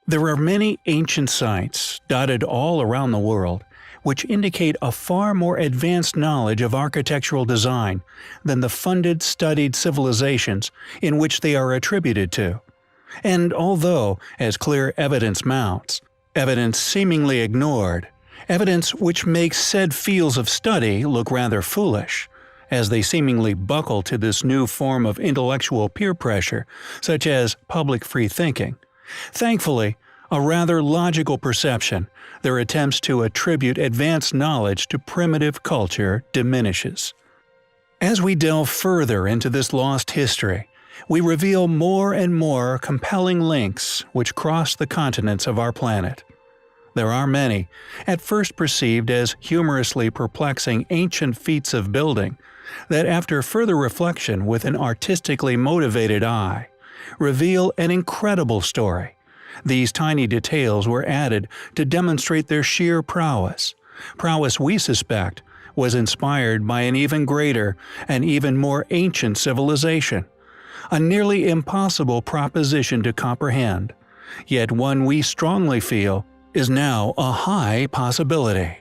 There are many ancient sites, dotted all around the world, which indicate a far more advanced knowledge of architectural design than the funded, studied civilizations in which they are attributed to. And although, as clear evidence mounts, evidence seemingly ignored, evidence which makes said fields of study look rather foolish, as they seemingly buckle to this new form of intellectual peer pressure, such as public free thinking. Thankfully, a rather logical perception, their attempts to attribute advanced knowledge to primitive culture diminishes. As we delve further into this lost history, we reveal more and more compelling links which cross the continents of our planet. There are many, at first perceived as humorously perplexing ancient feats of building, that after further reflection with an artistically motivated eye, reveal an incredible story. These tiny details were added to demonstrate their sheer prowess. Prowess we suspect was inspired by an even greater and even more ancient civilization. A nearly impossible proposition to comprehend, yet one we strongly feel is now a high possibility.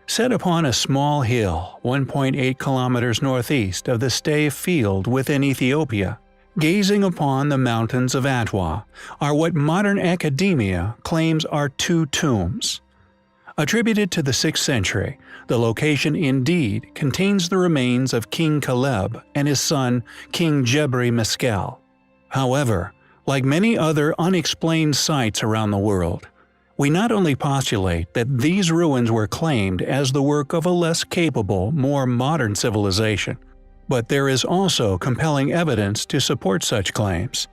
Set upon a small hill 1.8 kilometers northeast of the Stay Field within Ethiopia, gazing upon the mountains of Atwa, are what modern academia claims are two tombs. Attributed to the 6th century, the location indeed contains the remains of King Caleb and his son King Jebri Meskel. However, like many other unexplained sites around the world, we not only postulate that these ruins were claimed as the work of a less capable, more modern civilization, but there is also compelling evidence to support such claims.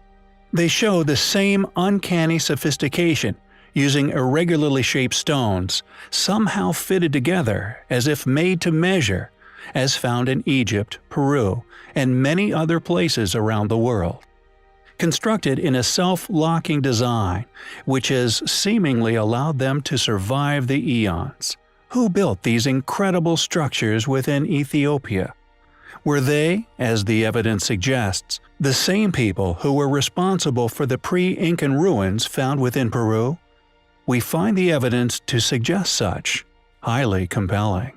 They show the same uncanny sophistication, using irregularly shaped stones, somehow fitted together as if made to measure, as found in Egypt, Peru, and many other places around the world. Constructed in a self-locking design, which has seemingly allowed them to survive the eons. Who built these incredible structures within Ethiopia? Were they, as the evidence suggests, the same people who were responsible for the pre-Incan ruins found within Peru? We find the evidence to suggest such, highly compelling.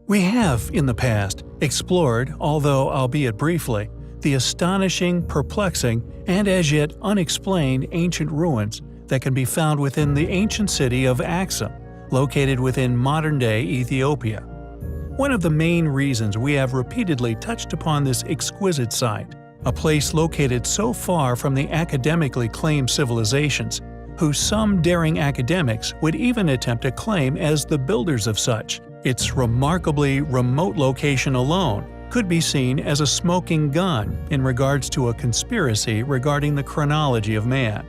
We have, in the past, explored, although albeit briefly, the astonishing, perplexing, and as yet unexplained ancient ruins that can be found within the ancient city of Axum, located within modern-day Ethiopia. One of the main reasons we have repeatedly touched upon this exquisite site, a place located so far from the academically claimed civilizations, who some daring academics would even attempt to claim as the builders of such, its remarkably remote location alone could be seen as a smoking gun in regards to a conspiracy regarding the chronology of man.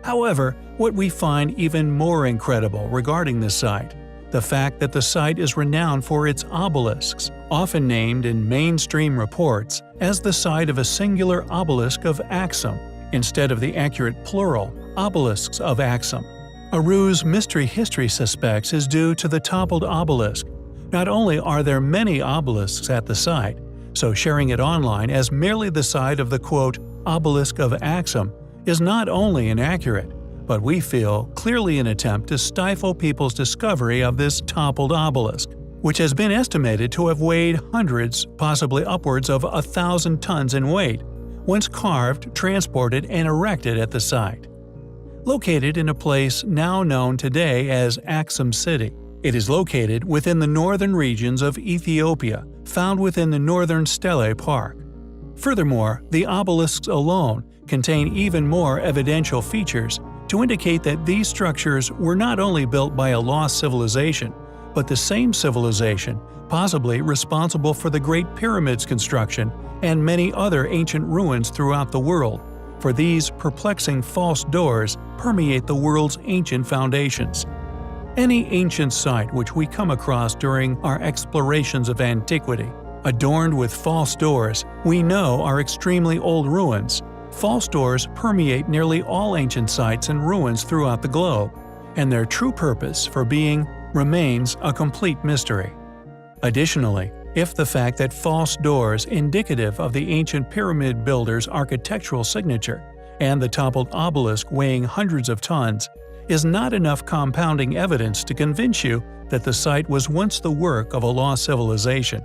However, what we find even more incredible regarding this site, the fact that the site is renowned for its obelisks, often named in mainstream reports as the site of a singular obelisk of Axum, instead of the accurate plural, obelisks of Axum. A ruse mystery history suspects is due to the toppled obelisk. Not only are there many obelisks at the site, so sharing it online as merely the site of the quote, obelisk of Axum is not only inaccurate, but we feel clearly an attempt to stifle people's discovery of this toppled obelisk, which has been estimated to have weighed hundreds, possibly upwards of 1,000 tons in weight, once carved, transported, and erected at the site. Located in a place now known today as Axum City, it is located within the northern regions of Ethiopia, found within the northern Stele Park. Furthermore, the obelisks alone contain even more evidential features to indicate that these structures were not only built by a lost civilization, but the same civilization possibly responsible for the Great Pyramid's construction and many other ancient ruins throughout the world, for these perplexing false doors permeate the world's ancient foundations. Any ancient site which we come across during our explorations of antiquity, adorned with false doors, we know are extremely old ruins. False doors permeate nearly all ancient sites and ruins throughout the globe, and their true purpose for being remains a complete mystery. Additionally, if the fact that false doors indicative of the ancient pyramid builder's architectural signature and the toppled obelisk weighing hundreds of tons is not enough compounding evidence to convince you that the site was once the work of a lost civilization,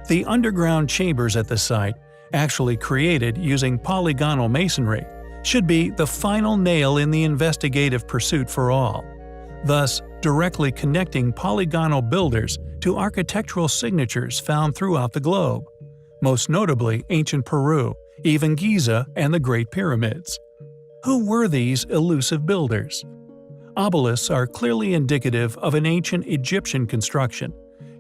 the underground chambers at the site, actually created using polygonal masonry, should be the final nail in the investigative pursuit for all, thus directly connecting polygonal builders to architectural signatures found throughout the globe, most notably ancient Peru, even Giza, and the Great Pyramids. Who were these elusive builders? Obelisks are clearly indicative of an ancient Egyptian construction,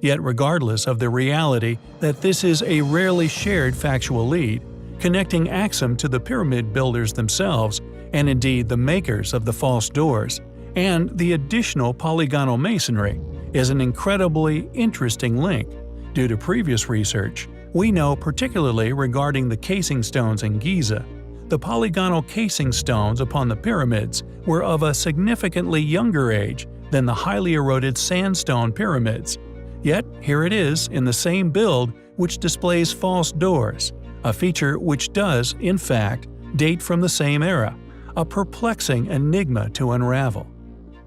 yet regardless of the reality that this is a rarely shared factual lead, connecting Axum to the pyramid builders themselves, and indeed the makers of the false doors, and the additional polygonal masonry, is an incredibly interesting link. Due to previous research, we know particularly regarding the casing stones in Giza, the polygonal casing stones upon the pyramids were of a significantly younger age than the highly eroded sandstone pyramids. Yet here it is in the same build which displays false doors, a feature which does, in fact, date from the same era, a perplexing enigma to unravel.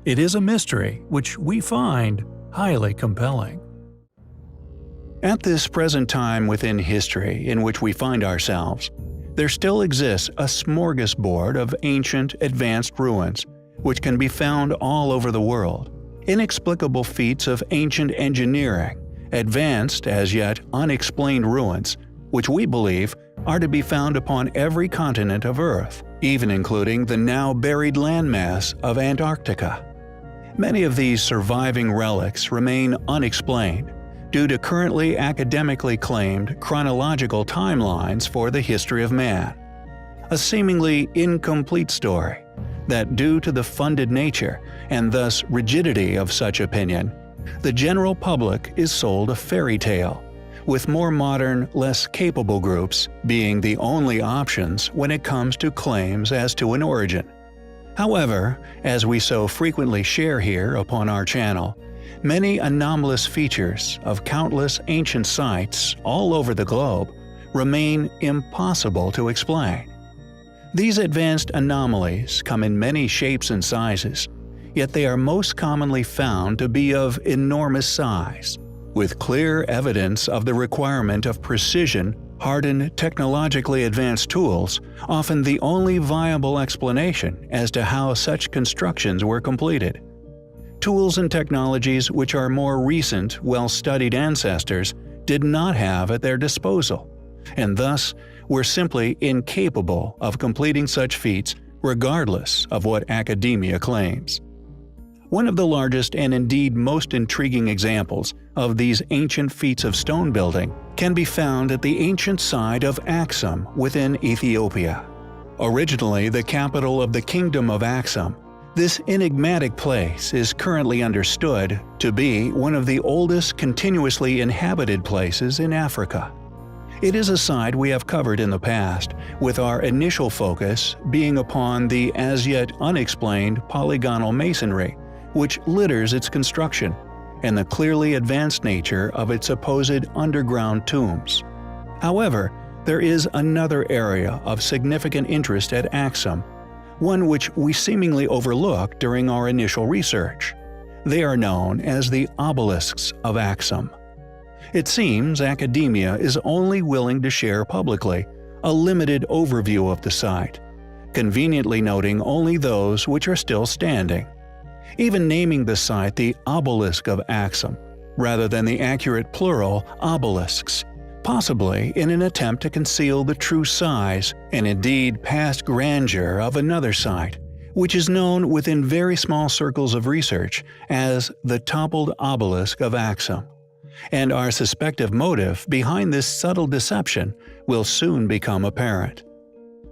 It is a mystery which we find highly compelling. At this present time within history in which we find ourselves, there still exists a smorgasbord of ancient, advanced ruins, which can be found all over the world. Inexplicable feats of ancient engineering, advanced as yet unexplained ruins, which we believe are to be found upon every continent of Earth, even including the now buried landmass of Antarctica. Many of these surviving relics remain unexplained due to currently academically claimed chronological timelines for the history of man. A seemingly incomplete story that, due to the funded nature and thus rigidity of such opinion, the general public is sold a fairy tale, with more modern, less capable groups being the only options when it comes to claims as to an origin. However, as we so frequently share here upon our channel, many anomalous features of countless ancient sites all over the globe remain impossible to explain. These advanced anomalies come in many shapes and sizes, yet they are most commonly found to be of enormous size, with clear evidence of the requirement of precision, hardened, technologically advanced tools, often the only viable explanation as to how such constructions were completed. Tools and technologies which our more recent, well-studied ancestors did not have at their disposal, and thus were simply incapable of completing such feats regardless of what academia claims. One of the largest and indeed most intriguing examples of these ancient feats of stone building can be found at the ancient site of Axum within Ethiopia. Originally the capital of the Kingdom of Axum, this enigmatic place is currently understood to be one of the oldest continuously inhabited places in Africa. It is a site we have covered in the past, with our initial focus being upon the as yet unexplained polygonal masonry, which litters its construction, and the clearly advanced nature of its supposed underground tombs. However, there is another area of significant interest at Axum, one which we seemingly overlooked during our initial research. They are known as the obelisks of Axum. It seems academia is only willing to share publicly a limited overview of the site, conveniently noting only those which are still standing. Even naming the site the obelisk of Axum, rather than the accurate plural obelisks, possibly in an attempt to conceal the true size and indeed past grandeur of another site, which is known within very small circles of research as the toppled obelisk of Axum. And our suspected motive behind this subtle deception will soon become apparent.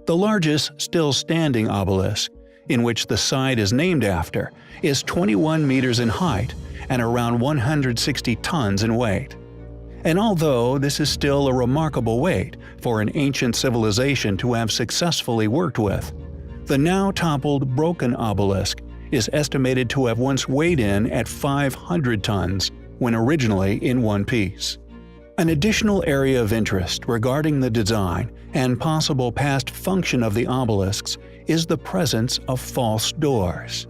The largest still standing obelisk, in which the site is named after, is 21 meters in height and around 160 tons in weight. And although this is still a remarkable weight for an ancient civilization to have successfully worked with, the now toppled broken obelisk is estimated to have once weighed in at 500 tons when originally in one piece. An additional area of interest regarding the design and possible past function of the obelisks is the presence of false doors.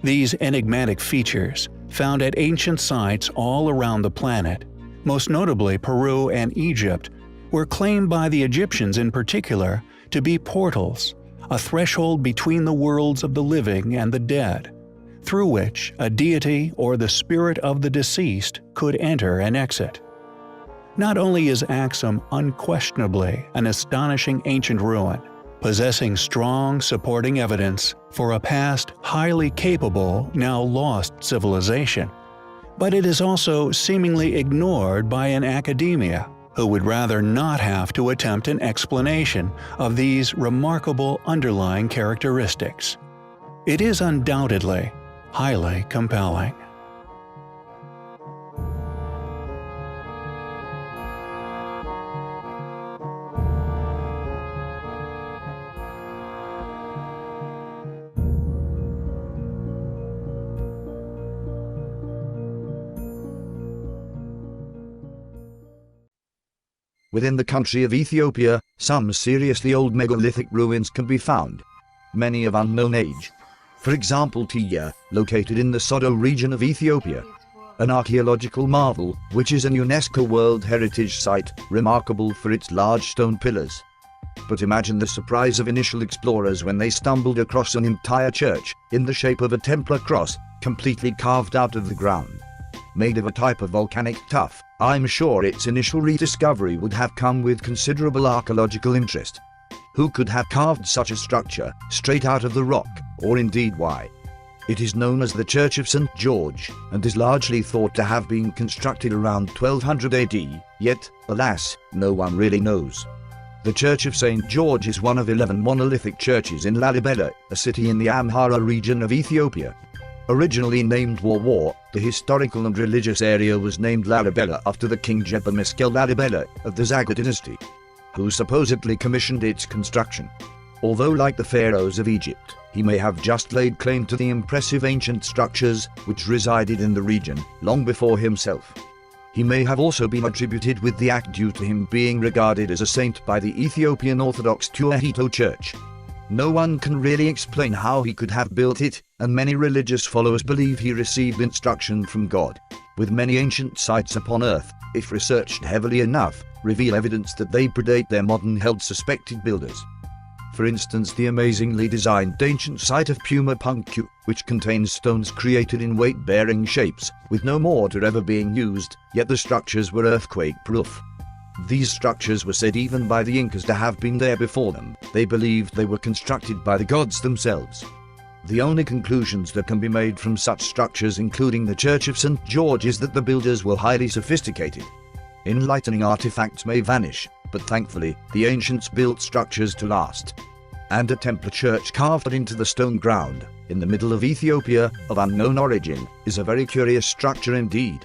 These enigmatic features, found at ancient sites all around the planet, most notably Peru and Egypt, were claimed by the Egyptians in particular to be portals, a threshold between the worlds of the living and the dead, through which a deity or the spirit of the deceased could enter and exit. Not only is Axum unquestionably an astonishing ancient ruin, possessing strong supporting evidence for a past highly capable, now lost civilization, but it is also seemingly ignored by an academia who would rather not have to attempt an explanation of these remarkable underlying characteristics. It is undoubtedly highly compelling. Within the country of Ethiopia, some seriously old megalithic ruins can be found, many of unknown age. For example, Tiya, located in the Sodo region of Ethiopia, an archaeological marvel, which is an UNESCO World Heritage Site, remarkable for its large stone pillars. But imagine the surprise of initial explorers when they stumbled across an entire church, in the shape of a Templar cross, completely carved out of the ground. Made of a type of volcanic tuff, I'm sure its initial rediscovery would have come with considerable archaeological interest. Who could have carved such a structure, straight out of the rock, or indeed why? It is known as the Church of St. George, and is largely thought to have been constructed around 1200 AD, yet, alas, no one really knows. The Church of St. George is one of 11 monolithic churches in Lalibela, a city in the Amhara region of Ethiopia. Originally named War, the historical and religious area was named Lalibela after the king Jeba Meskel Lalibela of the Zaga dynasty, who supposedly commissioned its construction. Although like the pharaohs of Egypt, he may have just laid claim to the impressive ancient structures which resided in the region long before himself. He may have also been attributed with the act due to him being regarded as a saint by the Ethiopian Orthodox Tewahedo Church. No one can really explain how he could have built it, and many religious followers believe he received instruction from God. With many ancient sites upon Earth, if researched heavily enough, reveal evidence that they predate their modern-held suspected builders. For instance, the amazingly designed ancient site of Puma Punktu, which contains stones created in weight-bearing shapes, with no mortar ever being used, yet the structures were earthquake-proof. These structures were said even by the Incas to have been there before them. They believed they were constructed by the gods themselves. The only conclusions that can be made from such structures, including the Church of St. George, is that the builders were highly sophisticated. Enlightening artifacts may vanish, but thankfully, the ancients built structures to last. And a Templar church carved into the stone ground, in the middle of Ethiopia, of unknown origin, is a very curious structure indeed.